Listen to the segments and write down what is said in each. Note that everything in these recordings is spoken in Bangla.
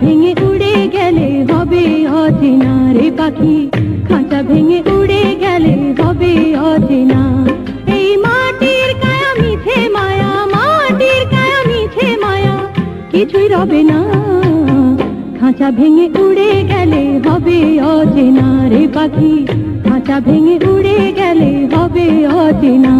ভেঙে উড়ে গেলে হবে অচেনা রে পাখি, খাঁচা ভেঙে উড়ে গেলে হবে অচেনা। এই মাটির কায়া মিছে মায়া, মাটির কায়া মিছে মায়া, কিছুই রবে না। খাঁচা ভেঙে উড়ে গেলে হবে অচেনা রে পাখি, খাঁচা ভেঙে উড়ে গেলে হবে অচেনা।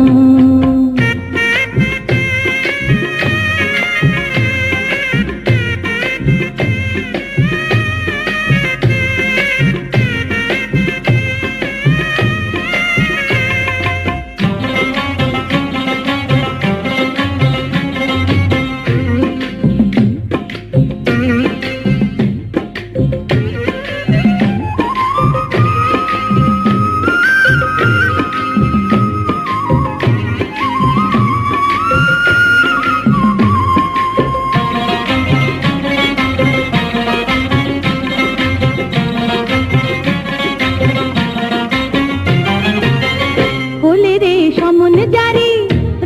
সমন জারি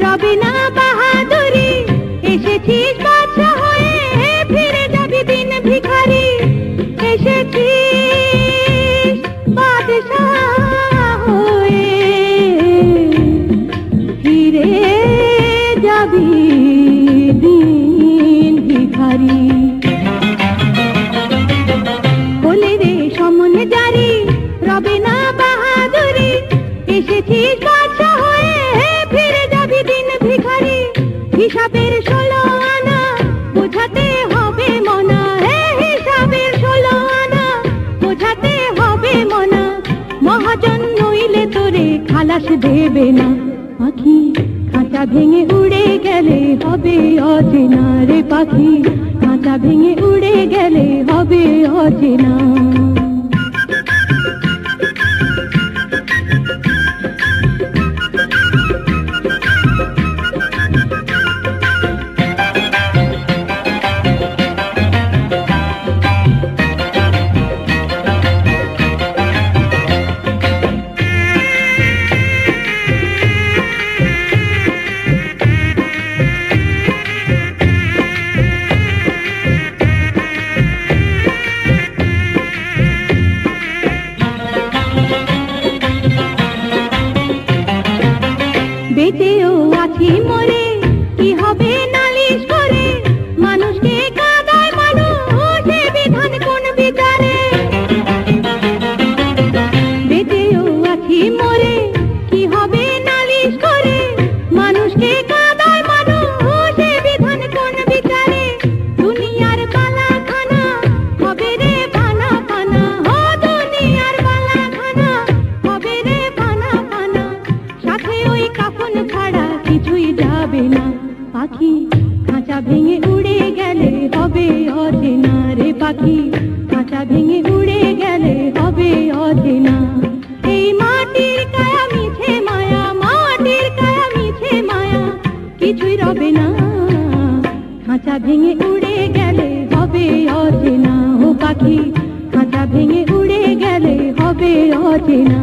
রবে না বাহাদুরি, এসেছিস বাদশা হয়ে ফিরে যাবি দিন ভিখারি, এসেছিস বাদশা হয়ে ফিরে যাবি দিন ভিখারি। বলে রে সমন জারি রবে না বাহাদুরি, এসেছিস বাদশা হয়ে ফিরে যাবি দিন ভিখারি। হিসাবের 16 আনা বোঝাতে হবে মনা, হিসাবের 16 আনা বোঝাতে হবে মনা। মহাজন নইলে তোরে খালাস দেবে না পাখি, খাঁচা ভেঙে উড়ে গেলে হবে অচেনা রে পাখি, খাঁচা ভেঙে উড়ে গেলে হবে অচেনা। বেঁচেও আছি মরে কি হবে নালিশ করে, মানুষকে কাঁদায় মানুষে বিধান কোন বিচারে। বেঁচেও আছি মরে কি হবে নালিশ করে, মানুষকে কাঁদায় মানুষে বিধান কোন বিচারে। দুনিয়ার বালা খানা হবে রে পানা পানা, ও দুনিয়ার বালা খানা হবে রে পানা পানা। সাথে ওই কাফন ছাড়া কিছুই যাবে না পাখি, খাঁচা ভেঙে উড়ে গেলে হবে অচেনা রে পাখি, খাঁচা ভেঙে উড়ে গেলে হবে অচেনা। এই মাটির কায়া মিছে মায়া, মাটির কায়া মিছে মায়া, কিছুই রবে না। খাঁচা ভেঙে উড়ে গেলে হবে অচেনা ও পাখি, খাঁচা ভেঙে উড়ে গেলে হবে অচেনা।